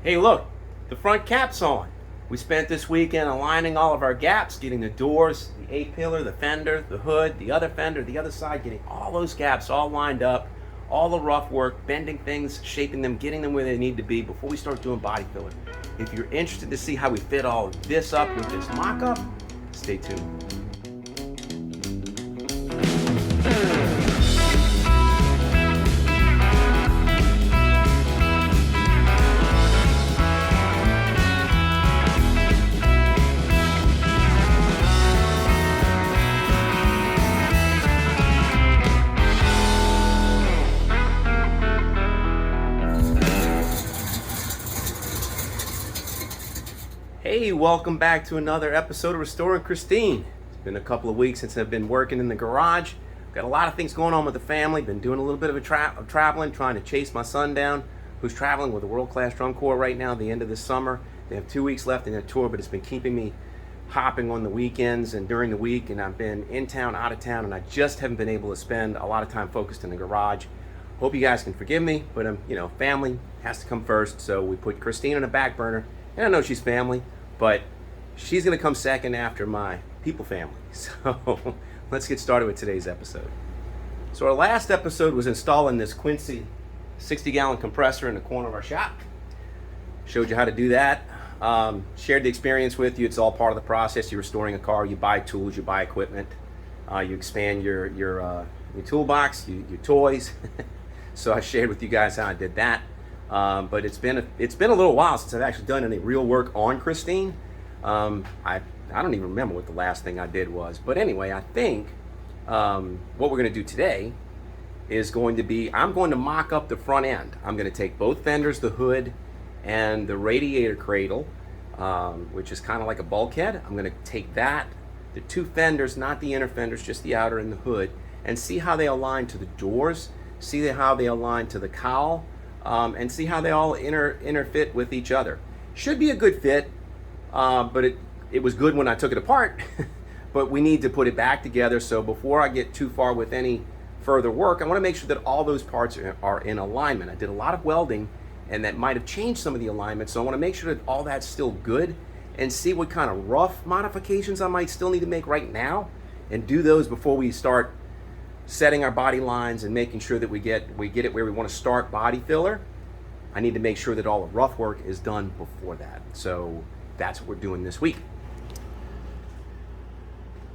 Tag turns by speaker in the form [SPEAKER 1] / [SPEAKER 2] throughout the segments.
[SPEAKER 1] Hey look, the front cap's on. We spent this weekend aligning all of our gaps, getting the doors, the A-pillar, the fender, the hood, the other fender, the other side, getting all those gaps all lined up, all the rough work, bending things, shaping them, getting them where they need to be before we start doing body filler. If you're interested to see how we fit all of this up with this mock-up, stay tuned. Hey, welcome back to another episode of Restoring Christine. It's been a couple of weeks since I've been working in the garage. Got a lot of things going on with the family. Been doing a little bit of traveling, trying to chase my son down, who's traveling with a world-class drum corps right now at the end of this summer. They have 2 weeks left in their tour, but it's been keeping me hopping on the weekends and during the week, and I've been in town, out of town, and I just haven't been able to spend a lot of time focused in the garage. Hope you guys can forgive me, but family has to come first, so we put Christine on a back burner, and I know she's family, but she's going to come second after my people family. So let's get started with today's episode. So our last episode was installing this Quincy 60-gallon compressor in the corner of our shop. Showed you how to do that. Shared the experience with you. It's all part of the process. You're restoring a car. You buy tools. You buy equipment. You expand your toolbox, your toys. So I shared with you guys how I did that. But it's been a little while since I've actually done any real work on Christine. I don't even remember what the last thing I did was. But anyway, I think what we're going to do today is going to be, I'm going to mock up the front end. I'm going to take both fenders, the hood, and the radiator cradle, which is kind of like a bulkhead. I'm going to take that, the two fenders, not the inner fenders, just the outer and the hood, and see how they align to the doors, see how they align to the cowl, and see how they all interfit with each other. Should be a good fit, but it was good when I took it apart, but we need to put it back together. So before I get too far with any further work, I want to make sure that all those parts are in alignment. I did a lot of welding, and that might have changed some of the alignment, so I want to make sure that all that's still good and see what kind of rough modifications I might still need to make right now, and do those before we start setting our body lines and making sure that we get it where we want to start body filler. I need to make sure that all the rough work is done before that. So that's what we're doing this week.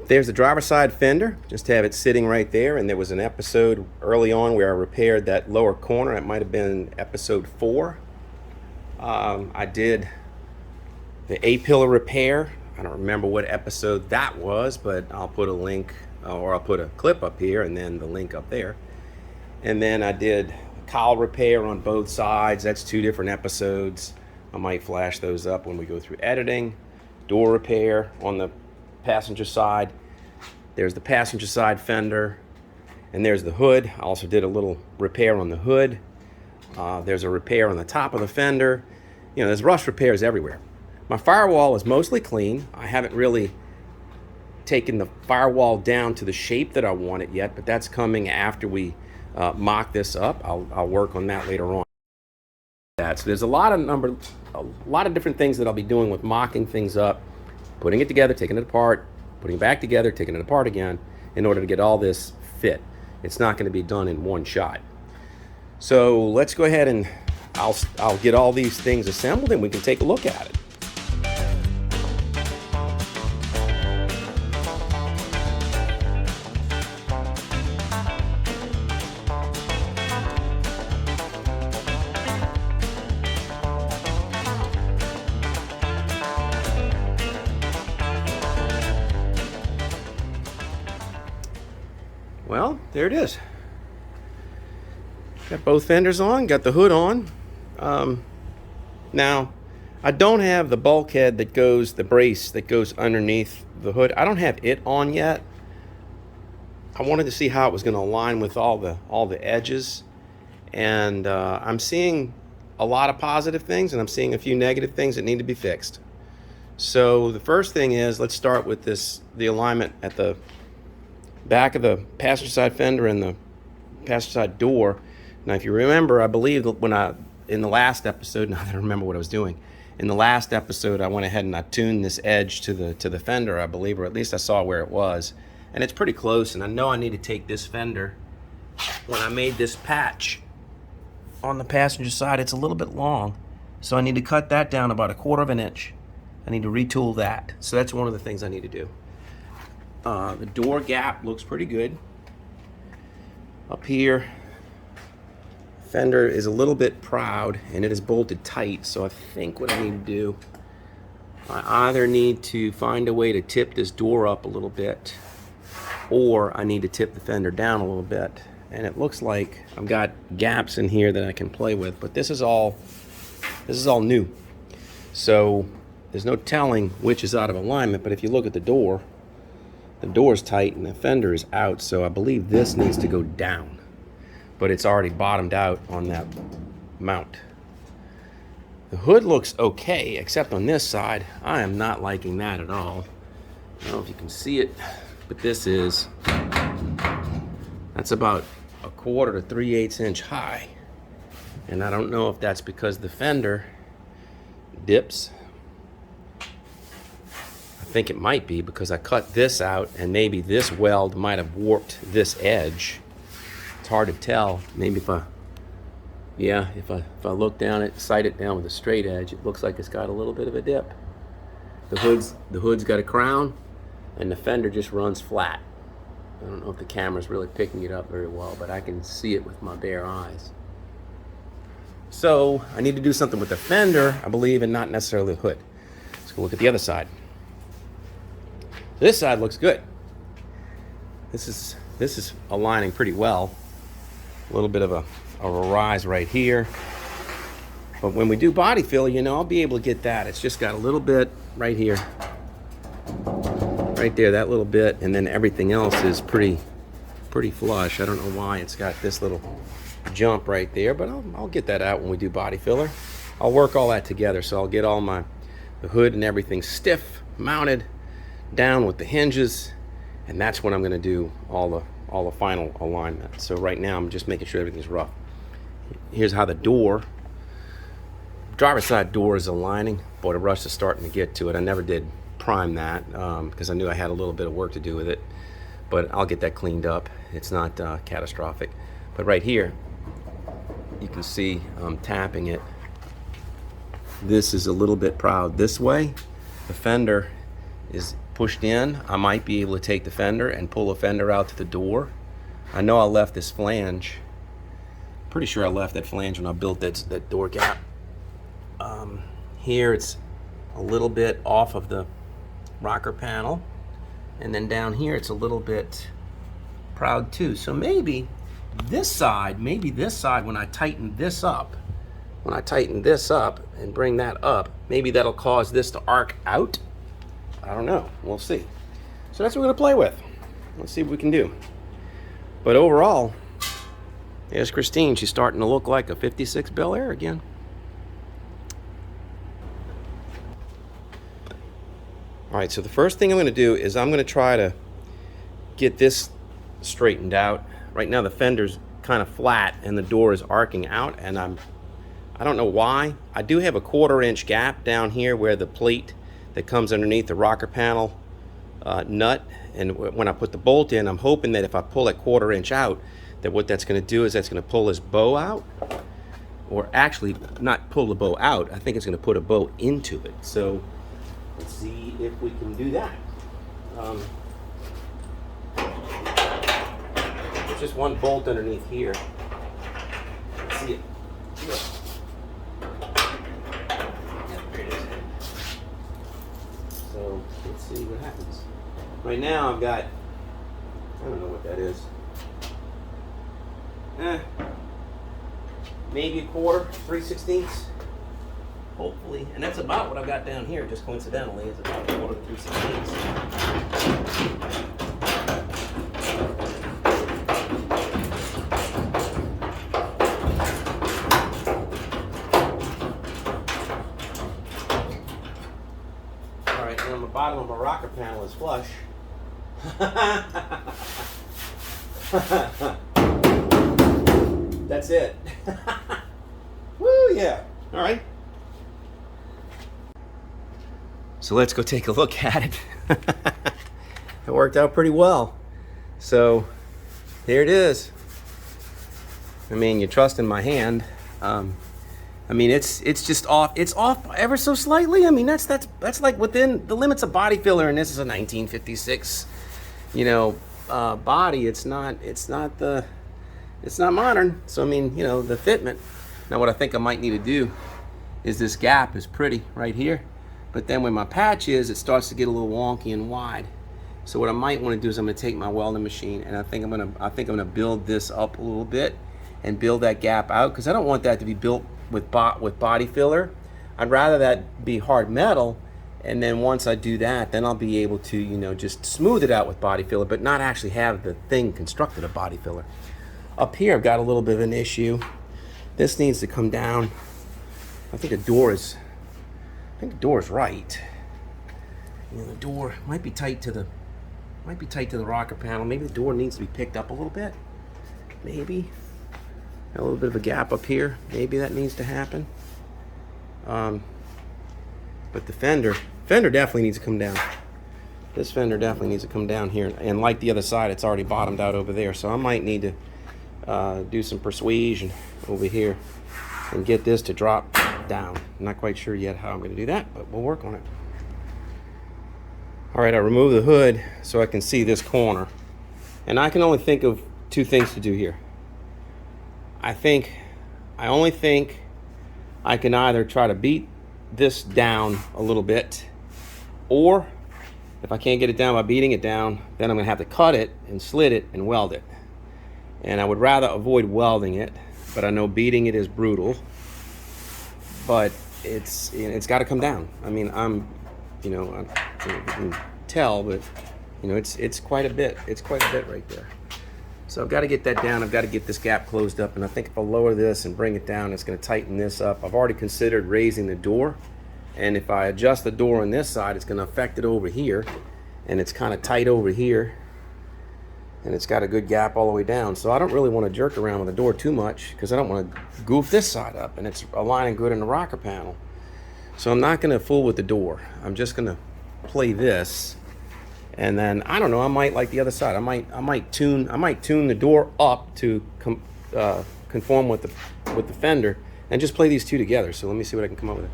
[SPEAKER 1] There's the driver's side fender, just have it sitting right there. And there was an episode early on where I repaired that lower corner. It might have been episode 4. I did the A-pillar repair. I don't remember what episode that was, but I'll put a link, or I'll put a clip up here and then the link up there. And then I did cowl repair on both sides. That's 2 different episodes. I might flash those up when we go through editing. Door repair on the passenger side. There's the passenger side fender, and there's the hood. I also did a little repair on the hood. There's a repair on the top of the fender. There's rust repairs everywhere. My firewall is mostly clean. I haven't really taken the firewall down to the shape that I want it yet, but that's coming after we mock this up. I'll work on that later on. So there's a lot of different things that I'll be doing with mocking things up, putting it together, taking it apart, putting it back together, taking it apart again, in order to get all this fit. It's not going to be done in one shot. So let's go ahead and I'll get all these things assembled and we can take a look at it. Well, there it is. Got both fenders on, got the hood on. Now, I don't have the bulkhead that goes, the brace that goes underneath the hood. I don't have it on yet. I wanted to see how it was going to align with all the edges. And I'm seeing a lot of positive things, and I'm seeing a few negative things that need to be fixed. So the first thing is, let's start with the alignment at the back of the passenger side fender and the passenger side door. Now, if you remember, I believe that when I in the last episode, now that I remember what I was doing, in the last episode I went ahead and I tuned this edge to the fender, I believe, or at least I saw where it was, and it's pretty close. And I know I need to take this fender, when I made this patch on the passenger side, it's a little bit long, so I need to cut that down about 1/4 of an inch. I need to retool that, so that's one of the things I need to do. The door gap looks pretty good. Up here, fender is a little bit proud and it is bolted tight, so I think what I need to do, I either need to find a way to tip this door up a little bit, or I need to tip the fender down a little bit. And it looks like I've got gaps in here that I can play with, but this is all new, so there's no telling which is out of alignment. But if you look at the door's tight and the fender is out, so I believe this needs to go down, but it's already bottomed out on that mount. The hood looks okay, except on this side. I am not liking that at all. I don't know if you can see it, but that's about 1/4 to 3/8 inch high, and I don't know if that's because the fender dips. I think it might be because I cut this out, and maybe this weld might have warped this edge. It's hard to tell. Maybe if I look down it, sight it down with a straight edge, it looks like it's got a little bit of a dip. The hood's got a crown, and the fender just runs flat. I don't know if the camera's really picking it up very well, but I can see it with my bare eyes. So I need to do something with the fender, I believe, and not necessarily the hood. Let's go look at the other side. This side looks good. This is aligning pretty well. A little bit of a rise right here. But when we do body fill, I'll be able to get that. It's just got a little bit right here. Right there, that little bit, and then everything else is pretty flush. I don't know why it's got this little jump right there, but I'll get that out when we do body filler. I'll work all that together, so I'll get all the hood and everything stiff, mounted, down with the hinges, and that's when I'm going to do all the final alignment. So right now I'm just making sure everything's rough. Here's how the driver's side door is aligning. Boy, the rust is starting to get to it. I never did prime that because I knew I had a little bit of work to do with it, but I'll get that cleaned up. It's not catastrophic. But right here you can see I'm tapping it. This is a little bit proud this way. The fender is pushed in. I might be able to take the fender and pull the fender out to the door. I know I left this flange, pretty sure I left that flange when I built that door gap. Here it's a little bit off of the rocker panel, and then down here it's a little bit proud too. So maybe this side, when I tighten this up and bring that up, maybe that'll cause this to arc out. I don't know, we'll see. So that's what we're gonna play with. Let's see what we can do. But overall, there's Christine. She's starting to look like a 56 Bel Air again. All right, so the first thing I'm going to do is I'm going to try to get this straightened out. Right now the fender's kind of flat and the door is arcing out, and I don't know why. I do have a 1/4 inch gap down here where the plate that comes underneath the rocker panel nut, and when I put the bolt in, I'm hoping that if I pull that 1/4 inch out, that what that's going to do is that's going to pull this bow out, or actually not pull the bow out. I think it's going to put a bow into it. So let's see if we can do that. There's just one bolt underneath here. Let's see it. Look. Yeah, there it is. So let's see what happens. Right now I've got, I don't know what that is. Maybe a 1/4, 3/16. Hopefully, and that's about what I've got down here, just coincidentally, is about 1/4 to 3/16. All right, and the bottom of my rocker panel is flush. That's it. Woo, Yeah. All right. So let's go take a look at it. It worked out pretty well. So here it is. I mean, you trust in my hand. I mean, it's just off. It's off ever so slightly. I mean, that's like within the limits of body filler, and this is a 1956, body. It's not modern. So I mean, the fitment. Now, what I think I might need to do is this gap is pretty right here, but then where my patch is, it starts to get a little wonky and wide. So what I might want to do is I'm going to take my welding machine, and I think I'm gonna build this up a little bit and build that gap out, because I don't want that to be built with body filler. I'd rather that be hard metal, and then once I do that, then I'll be able to just smooth it out with body filler, but not actually have the thing constructed of body filler. Up here I've got a little bit of an issue. This needs to come down. I think the door is right. The door might be tight to the rocker panel. Maybe the door needs to be picked up a little bit. Maybe a little bit of a gap up here. Maybe that needs to happen. But the fender definitely needs to come down. This fender definitely needs to come down here. And like the other side, it's already bottomed out over there. So I might need to do some persuasion over here and get this to drop down. I'm not quite sure yet how I'm going to do that, but we'll work on it. All right, I remove the hood so I can see this corner. And I can only think of two things to do here. I only think I can either try to beat this down a little bit, or if I can't get it down by beating it down, then I'm gonna have to cut it and slit it and weld it. And I would rather avoid welding it, but I know beating it is brutal, but it's got to come down. I mean, you can tell, but it's quite a bit. It's quite a bit right there. So I've got to get that down. I've got to get this gap closed up, and I think if I lower this and bring it down, it's going to tighten this up. I've already considered raising the door, and if I adjust the door on this side, it's going to affect it over here, and it's kind of tight over here, and it's got a good gap all the way down. So I don't really want to jerk around with the door too much, because I don't want to goof this side up, and it's aligning good in the rocker panel. So I'm not going to fool with the door. I'm just going to play this. And then I don't know. I might like the other side. I might tune the door up to conform with the fender, and just play these two together. So let me see what I can come up with.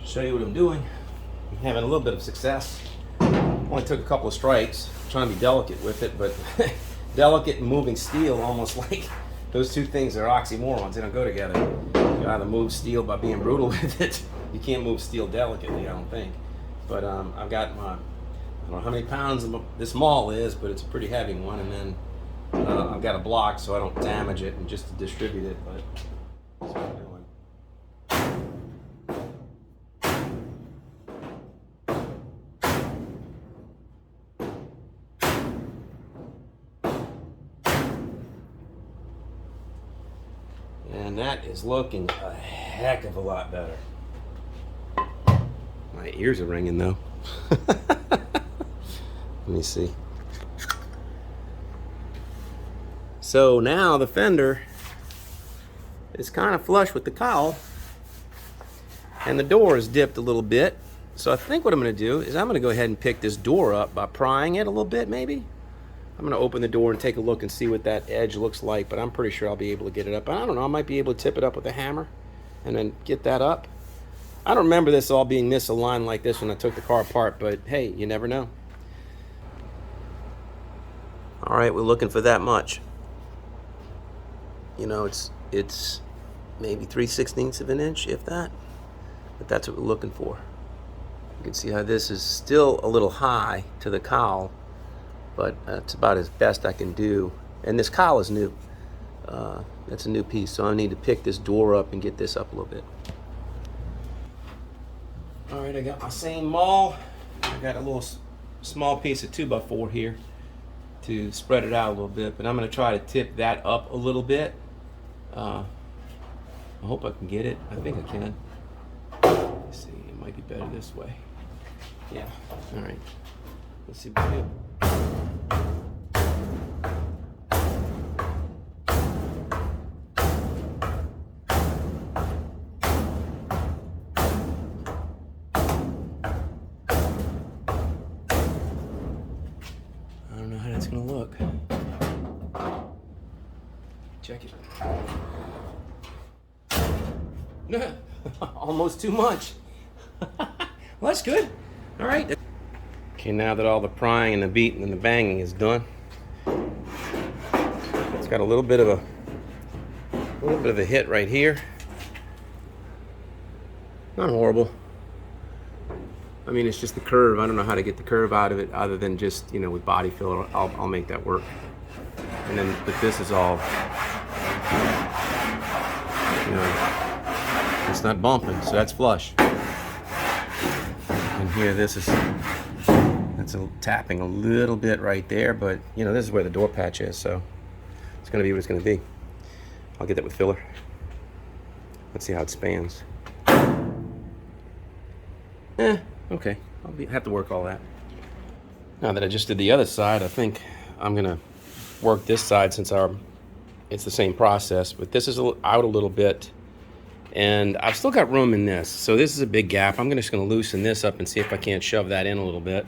[SPEAKER 1] Show you what I'm doing. I'm having a little bit of success. Only took a couple of strikes. I'm trying to be delicate with it, but delicate and moving steel, almost like those two things are oxymorons. They don't go together. You either move steel by being brutal with it. You can't move steel delicately, I don't think. But I've got my, I don't know how many pounds this maul is, but it's a pretty heavy one, and then I've got a block so I don't damage it and just to distribute it, but that's what I'm doing. And that is looking a heck of a lot better. My ears are ringing though. Let me see. So now the fender is kind of flush with the cowl, and the door is dipped a little bit. So I think what I'm going to do is I'm going to go ahead and pick this door up by prying it a little bit maybe. I'm going to open the door and take a look and see what that edge looks like, but I'm pretty sure I'll be able to get it up. I don't know, I might be able to tip it up with a hammer and then get that up. I don't remember this all being misaligned like this when I took the car apart, but hey, you never know. All right, we're looking for that much. You know, it's maybe 3/16 of an inch, if that, but that's what we're looking for. You can see how this is still a little high to the cowl, but that's about as best I can do. And this cowl is new. That's a new piece, so I need to pick this door up and get this up a little bit. All right, I got my same maul. I got a little small piece of 2x4 here to spread it out a little bit, but I'm going to try to tip that up a little bit. I hope I can get it. I think I can. Let's see, it might be better this way. Yeah, all right. Let's see what we do. Check it. Almost too much. Well, that's good. All right. Okay, now that all the prying and the beating and the banging is done, it's got a little bit of a hit right here. Not horrible. I mean, it's just the curve. I don't know how to get the curve out of it other than just, you know, with body filler. I'll make that work. And then, but this is all, you know, it's not bumping, so that's flush. And here, that's tapping a little bit right there, but you know, this is where the door patch is, so it's gonna be what it's gonna be. I'll get that with filler. Let's see how it spans. Okay, have to work all that. Now that I just did the other side, I think I'm gonna work this side since it's the same process, but this is out a little bit, and I've still got room in this. So this is a big gap. I'm just gonna loosen this up and see if I can't shove that in a little bit.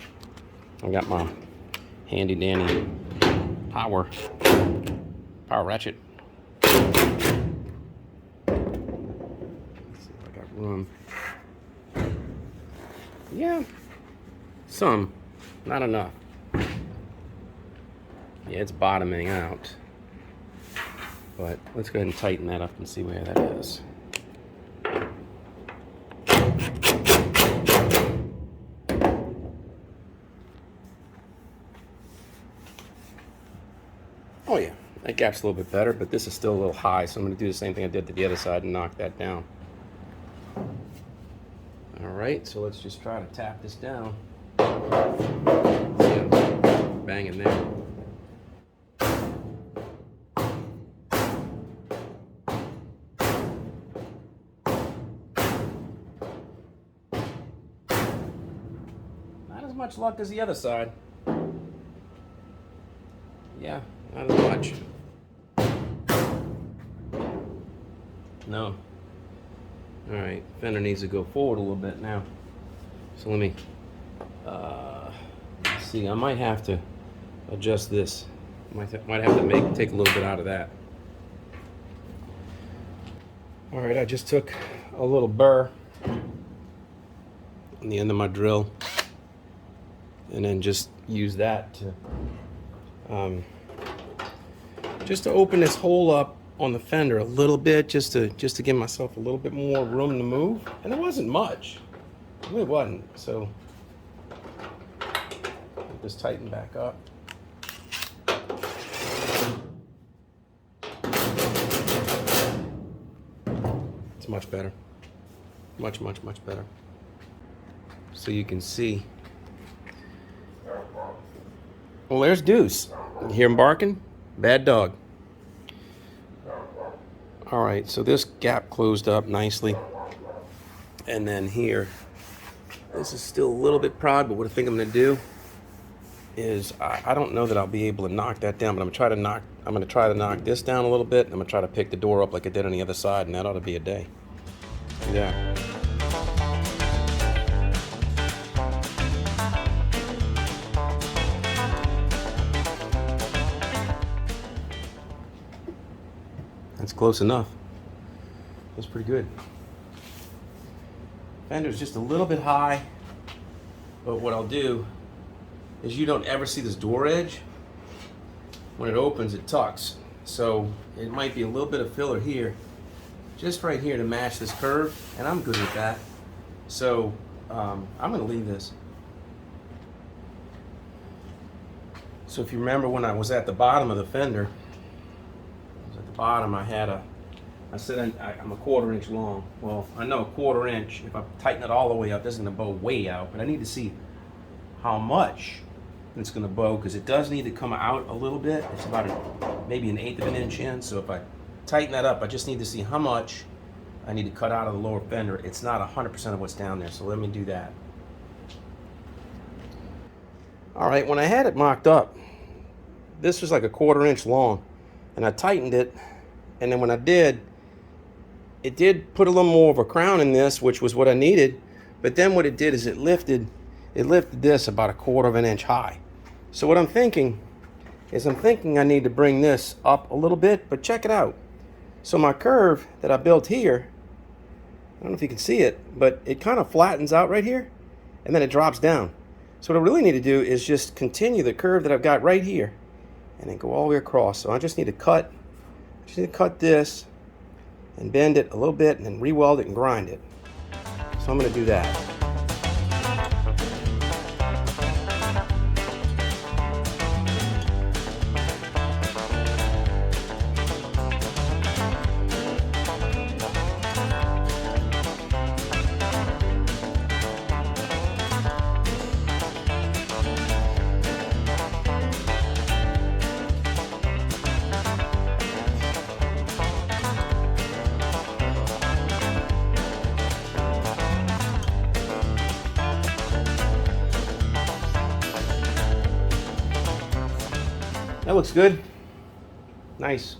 [SPEAKER 1] I got my handy dandy power ratchet. Let's see if I got room. Yeah, some, not enough. Yeah, it's bottoming out. But let's go ahead and tighten that up and see where that is. Oh yeah, that gap's a little bit better, but this is still a little high, so I'm going to do the same thing I did to the other side and knock that down. Alright, so let's just try to tap this down. See, I'm banging there. Not as much luck as the other side. Yeah, not as much. No. Alright, fender needs to go forward a little bit now. So let me see, I might have to adjust this. Might have to take a little bit out of that. Alright, I just took a little burr on the end of my drill and then just use that to open this hole up on the fender a little bit, just to give myself a little bit more room to move. And it wasn't much. It really wasn't. So just tighten back up. It's much better. Much better. So you can see. Well, there's Deuce. You hear him barking? Bad dog. All right, so this gap closed up nicely. And then here, this is still a little bit proud, but what I think I'm gonna do is, I don't know that I'll be able to knock that down, but I'm gonna try to knock this down a little bit. I'm gonna try to pick the door up like I did on the other side, and that ought to be a day. Yeah. That's close enough. That's pretty good. Fender's just a little bit high, but what I'll do is, you don't ever see this door edge. When it opens, it tucks. So it might be a little bit of filler here, just right here to match this curve, and I'm good with that. So I'm gonna leave this. So if you remember when I was at the bottom of the fender, bottom I said I'm a 1/4 inch long. Well, I know a 1/4 inch, if I tighten it all the way up, this is going to bow way out, but I need to see how much it's going to bow, because it does need to come out a little bit. It's about maybe 1/8 of an inch in, so if I tighten that up, I just need to see how much I need to cut out of the lower fender. It's not 100% of what's down there, so let me do that. All right, when I had it mocked up, this was like a 1/4 inch long. And I tightened it, and then when I did, it did put a little more of a crown in this, which was what I needed. But then what it did is it lifted this about 1/4 of an inch high. So what I'm thinking is I'm thinking I need to bring this up a little bit, but check it out. So my curve that I built here, I don't know if you can see it, but it kind of flattens out right here, and then it drops down. So what I really need to do is just continue the curve that I've got right here, and then go all the way across. So I just need to cut this, and bend it a little bit, and then re-weld it and grind it. So I'm going to do that. That looks good. Nice.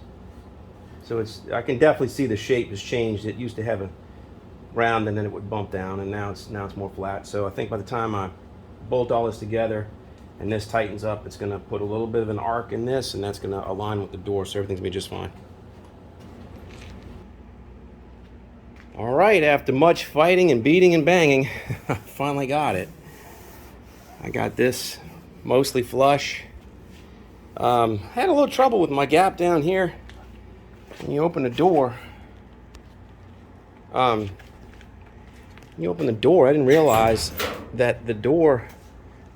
[SPEAKER 1] So I can definitely see the shape has changed. It used to have a round and then it would bump down, and now it's more flat. So I think by the time I bolt all this together and this tightens up, it's gonna put a little bit of an arc in this, and that's gonna align with the door, so everything's gonna be just fine. All right, after much fighting and beating and banging, I finally got it. I got this mostly flush. Had a little trouble with my gap down here. When you open the door, I didn't realize that the door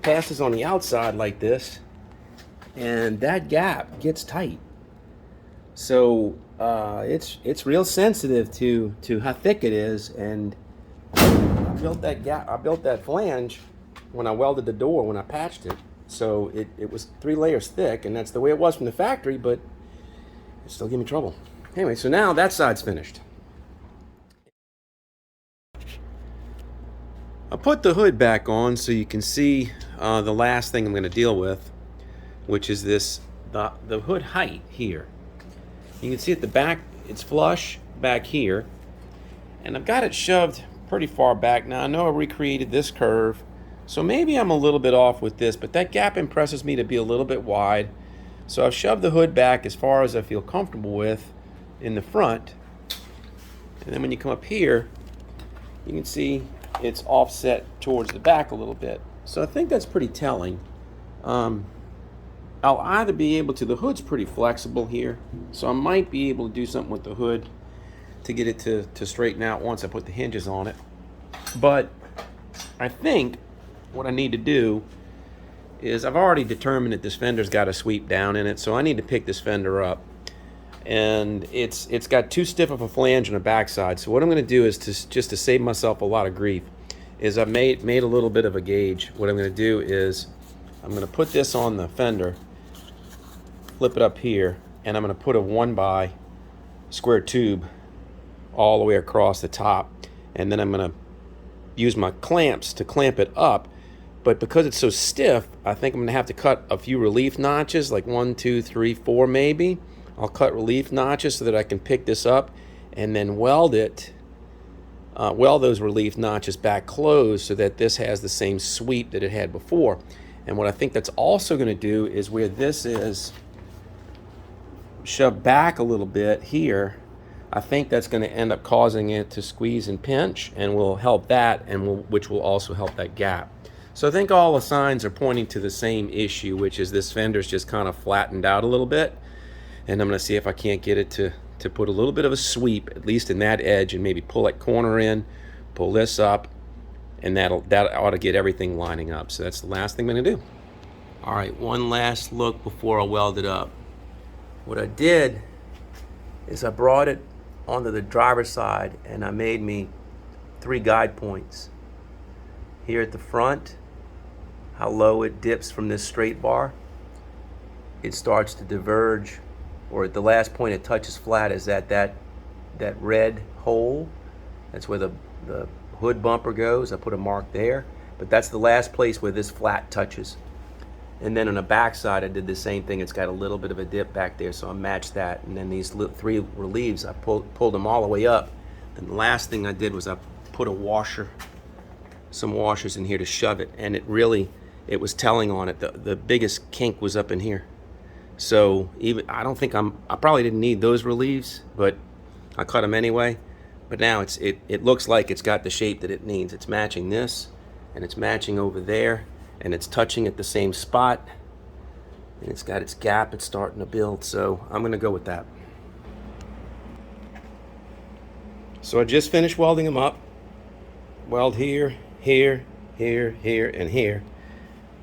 [SPEAKER 1] passes on the outside like this, and that gap gets tight. So it's real sensitive to how thick it is, and I built that flange when I welded the door, when I patched it. So it was 3 layers thick, and that's the way it was from the factory, but it still gave me trouble. Anyway, so now that side's finished. I put the hood back on so you can see the last thing I'm going to deal with, which is the hood height here. You can see at the back, it's flush back here, and I've got it shoved pretty far back. Now I know I recreated this curve, so maybe I'm a little bit off with this, but that gap impresses me to be a little bit wide. So I've shoved the hood back as far as I feel comfortable with in the front. And then when you come up here, you can see it's offset towards the back a little bit. So I think that's pretty telling. I'll either be able to, the hood's pretty flexible here, so I might be able to do something with the hood to get it to straighten out once I put the hinges on it. But I think what I need to do is, I've already determined that this fender's got a sweep down in it, so I need to pick this fender up. And it's got too stiff of a flange on the backside. So what I'm going to do is, just to save myself a lot of grief, is I've made a little bit of a gauge. What I'm going to do is I'm going to put this on the fender, flip it up here, and I'm going to put a 1x square tube all the way across the top, and then I'm going to use my clamps to clamp it up. But because it's so stiff, I think I'm going to have to cut a few relief notches, like 1, 2, 3, 4 maybe. I'll cut relief notches so that I can pick this up and then weld those relief notches back closed so that this has the same sweep that it had before. And what I think that's also going to do is, where this is shoved back a little bit here, I think that's going to end up causing it to squeeze and pinch, and will help that, which will also help that gap. So I think all the signs are pointing to the same issue, which is this fender's just kind of flattened out a little bit. And I'm going to see if I can't get it to put a little bit of a sweep, at least in that edge, and maybe pull that corner in, pull this up, and that ought to get everything lining up. So that's the last thing I'm going to do. All right, one last look before I weld it up. What I did is I brought it onto the driver's side, and I made me 3 guide points. Here at the front, how low it dips from this straight bar. It starts to diverge, or at the last point it touches flat is at that red hole. That's where the hood bumper goes. I put a mark there, but that's the last place where this flat touches. And then on the back side, I did the same thing. It's got a little bit of a dip back there, so I matched that. And then these 3 reliefs, I pulled them all the way up. Then the last thing I did was I put some washers in here to shove it, and it was telling on it. The biggest kink was up in here. So even I don't think I probably didn't need those reliefs, but I cut them anyway. But now it looks like it's got the shape that it needs. It's matching this, and it's matching over there, and it's touching at the same spot, and it's got its gap. It's starting to build, so I'm gonna go with that. So I just finished welding them up. Weld here, here, here, here, and here.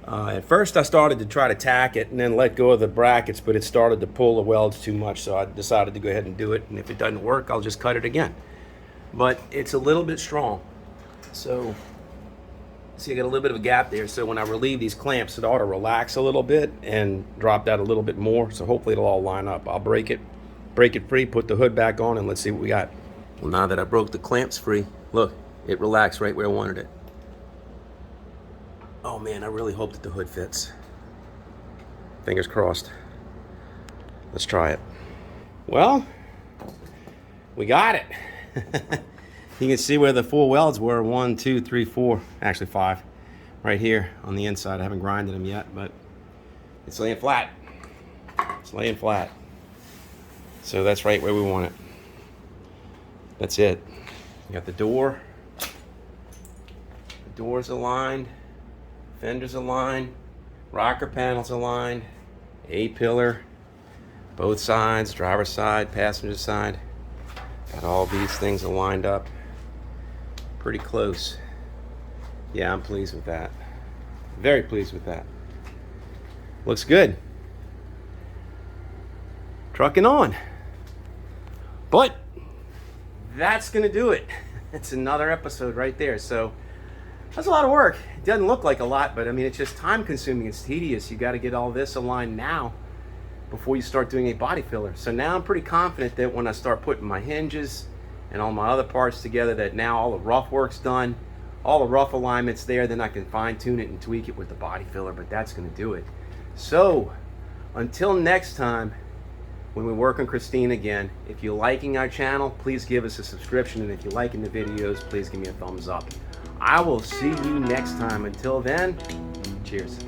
[SPEAKER 1] At first I started to try to tack it and then let go of the brackets, but it started to pull the welds too much, so I decided to go ahead and do it, and if it doesn't work, I'll just cut it again. But it's a little bit strong. So, see, I got a little bit of a gap there, so when I relieve these clamps, it ought to relax a little bit and drop that a little bit more, so hopefully it'll all line up. I'll break it free, put the hood back on, and let's see what we got. Well, now that I broke the clamps free, look, it relaxed right where I wanted it. Oh man, I really hope that the hood fits. Fingers crossed. Let's try it. Well, we got it. You can see where the 4 welds were. 1, 2, 3, 4, actually 5. Right here on the inside. I haven't grinded them yet, but it's laying flat. It's laying flat. So that's right where we want it. That's it. You got the door. The door's aligned. Fenders aligned, rocker panels aligned, A-pillar, both sides, driver's side, passenger side. Got all these things aligned up. Pretty close. Yeah, I'm pleased with that. Very pleased with that. Looks good. Trucking on. But that's gonna do it. It's another episode right there. So that's a lot of work. It doesn't look like a lot, but I mean, it's just time consuming. It's tedious. You got to get all this aligned now before you start doing a body filler. So now I'm pretty confident that when I start putting my hinges and all my other parts together, that now all the rough work's done, all the rough alignments there, then I can fine tune it and tweak it with the body filler, but that's going to do it. So until next time, when we work on Christine again, if you're liking our channel, please give us a subscription, and if you're liking the videos, please give me a thumbs up. I will see you next time. Until then, cheers.